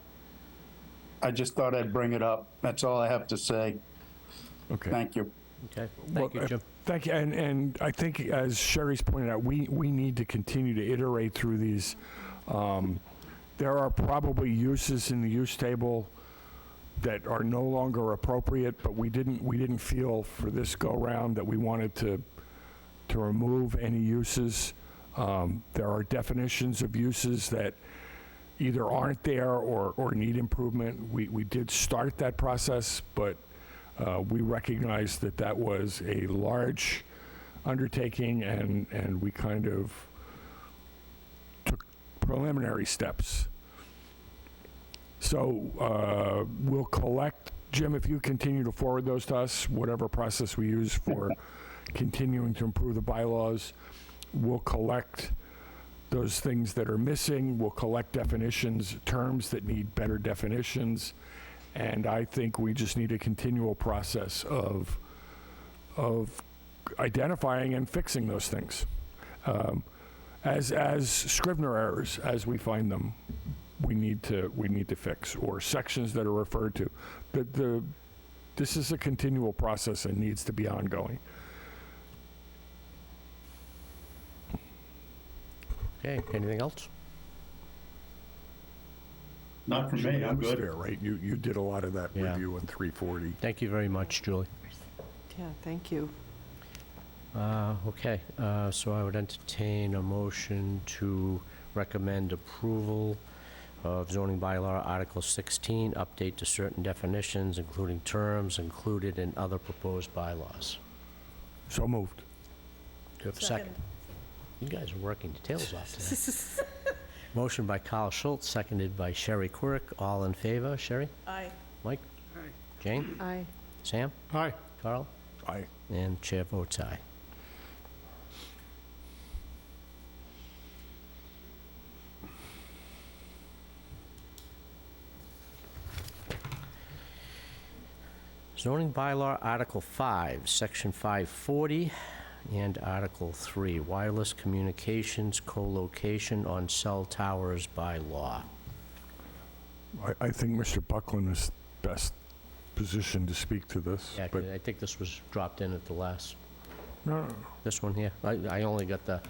I just thought I'd bring it up. That's all I have to say. Okay. Thank you. Okay, thank you, Jim. Thank you, and I think, as Sherry's pointed out, we need to continue to iterate through these. There are probably uses in the use table that are no longer appropriate, but we didn't feel for this go-round that we wanted to remove any uses. There are definitions of uses that either aren't there or need improvement. We did start that process, but we recognized that was a large undertaking, and we kind of took preliminary steps. So we'll collect, Jim, if you continue to forward those to us, whatever process we use for continuing to improve the bylaws, we'll collect those things that are missing. We'll collect definitions, terms that need better definitions. And I think we just need a continual process of identifying and fixing those things. As Scrivener errors, as we find them, we need to fix, or sections that are referred to. This is a continual process and needs to be ongoing. Okay, anything else? Not for me, I'm That was good. fair, right? You did a lot of that Yeah. review in 340. Thank you very much, Julie. Yeah, thank you. Okay, so I would entertain a motion to recommend approval of zoning bylaw Article 16, update to certain definitions, including terms included in other proposed bylaws. So moved. Do you have a second? You guys are working your tails off today. Motion by Carl Schultz, seconded by Sherry Quirk. All in favor? Sherry? Aye. Mike? Jane? Aye. Sam? Aye. Carl? Aye. And chair votes aye. Zoning bylaw, Article 5, Section 540, and Article 3, wireless communications co-location on cell towers by law. I think Mr. Buckland is best positioned to speak to this. Yeah, but I think this was dropped in at the last, no. this one here. I only got the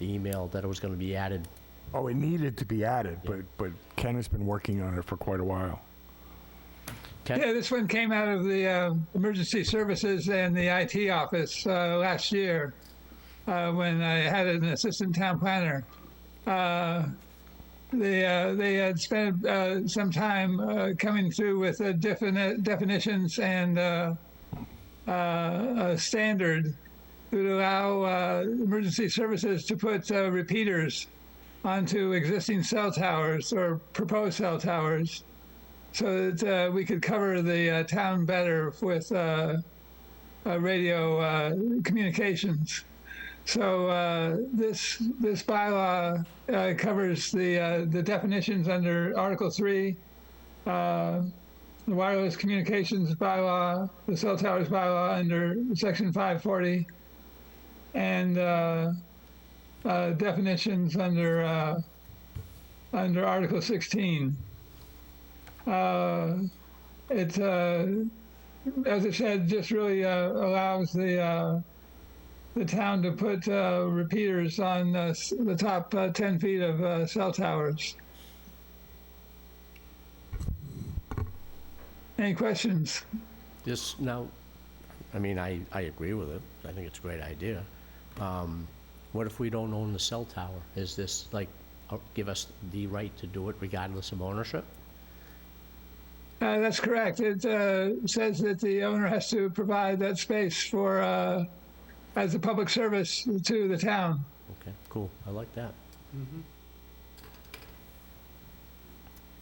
email that it was going to be added. Oh, it needed to be added, Yeah. but Ken has been working on it for quite a while. Ken? Yeah, this one came out of the emergency services and the IT office last year when I had an assistant town planner. They had spent some time coming through with definitions and a standard that would allow emergency services to put repeaters onto existing cell towers or proposed cell towers, so that we could cover the town better with radio communications. So this bylaw covers the definitions under Article 3, the wireless communications bylaw, the cell towers bylaw under Section 540, and definitions under Article 16. It, as I said, just really allows the town to put repeaters on the top 10 feet of cell towers. Any questions? This, now, I mean, I agree with it. I think it's a great idea. What if we don't own the cell tower? Is this, like, give us the right to do it regardless of ownership? That's correct. It says that the owner has to provide that space for, as a public service to the town. Okay, cool, I like that.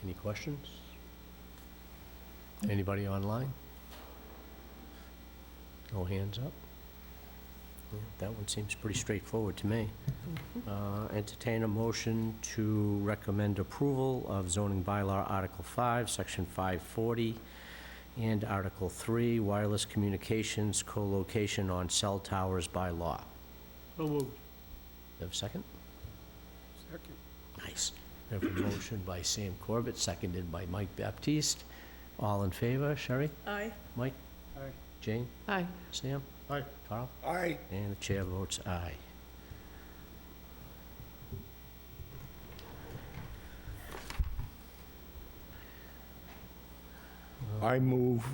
Any questions? Anybody online? No hands up? Yeah, that one seems pretty straightforward to me. Entertain a motion to recommend approval of zoning bylaw Article 5, Section 540, and Article 3, wireless communications co-location on cell towers by law. So moved. Have a second? Second. Nice. We have a motion by Sam Corbett, seconded by Mike Baptiste. All in favor? Sherry? Aye. Mike? Aye. Jane? Aye. Sam? Aye. Carl? Aye. And the chair votes aye. I move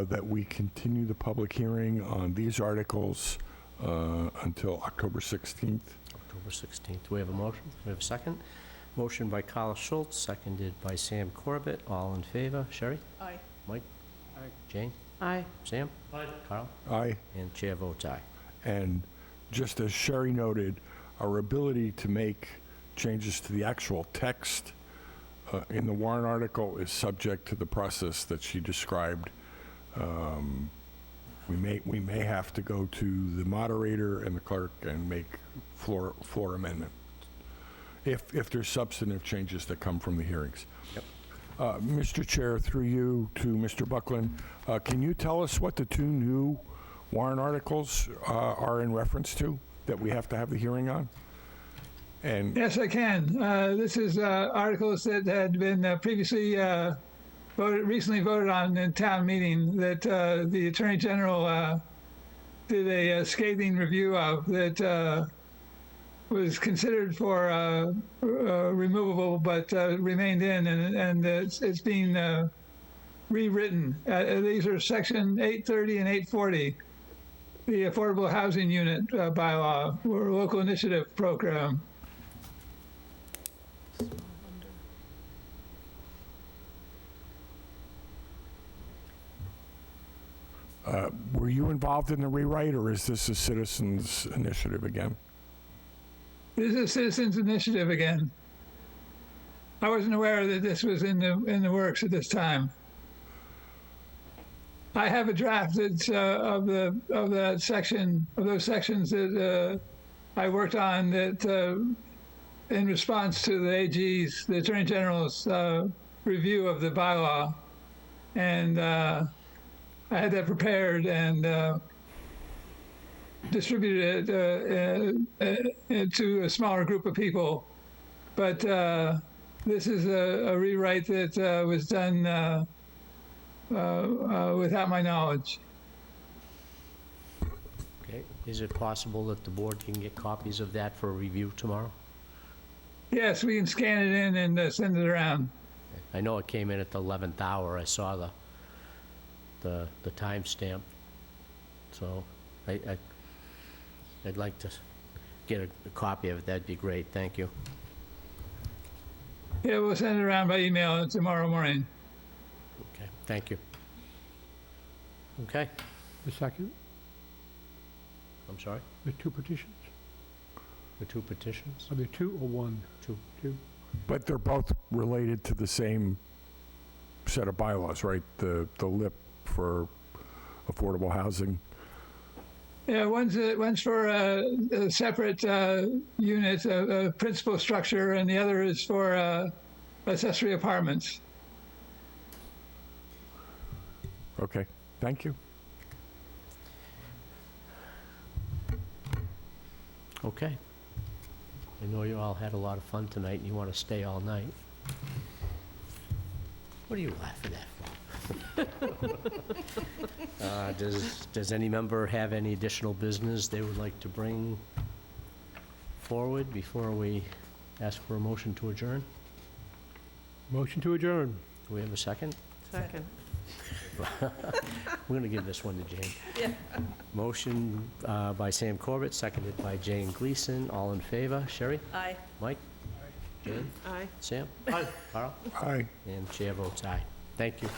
that we continue the public hearing on these articles until October 16th. October 16th. We have a motion? We have a second? Motion by Carl Schultz, seconded by Sam Corbett. All in favor? Sherry? Aye. Mike? Aye. Jane? Aye. Sam? Aye. Carl? Aye. And chair votes aye. And just as Sherry noted, our ability to make changes to the actual text in the warrant article is subject to the process that she described. We may have to go to the moderator and the clerk and make floor amendment if there's substantive changes that come from the hearings. Yep. Mr. Chair, through you to Mr. Buckland, can you tell us what the two new warrant articles are in reference to that we have to have the hearing on? And Yes, I can. This is articles that had been previously recently voted on in town meeting that the Attorney General did a scathing review of that was considered for removable but remained in, and it's being rewritten. These are section 830 and 840, the Affordable Housing Unit bylaw, or local initiative program. were you involved in the rewrite, or is this a citizens' initiative again? This is a citizens' initiative again. I wasn't aware that this was in the works at this time. I have a draft that's, of that section, of those sections that I worked on that in response to the AG's, the Attorney General's review of the bylaw, and I had that prepared and distributed it to a smaller group of people. But this is a rewrite that was done without my knowledge. Okay, is it possible that the board can get copies of that for review tomorrow? Yes, we can scan it in and send it around. I know it came in at the 11th hour. I saw the timestamp. So I'd like to get a copy of it. That'd be great. Thank you. Yeah, we'll send it around by email tomorrow morning. Okay, thank you. Okay, The second, I'm sorry, the two petitions? the two petitions? Are there two or one? Two. Two. But they're both related to the same set of bylaws, right? The LIP for affordable housing. Yeah, one's for a separate unit, a principal structure, and the other is for accessory apartments. Okay, thank you. Okay. I know you all had a lot of fun tonight and you want to stay all night. What are you laughing at for? Does any member have any additional business they would like to bring forward before we ask for a motion to adjourn? Motion to adjourn. Do we have a second? Second. We're going to give this one to Jane. Yeah. Motion by Sam Corbett, seconded by Jane Gleason. All in favor? Sherry? Aye. Mike? Jane? Aye. Sam? Carl? Aye. And chair votes aye. Thank you.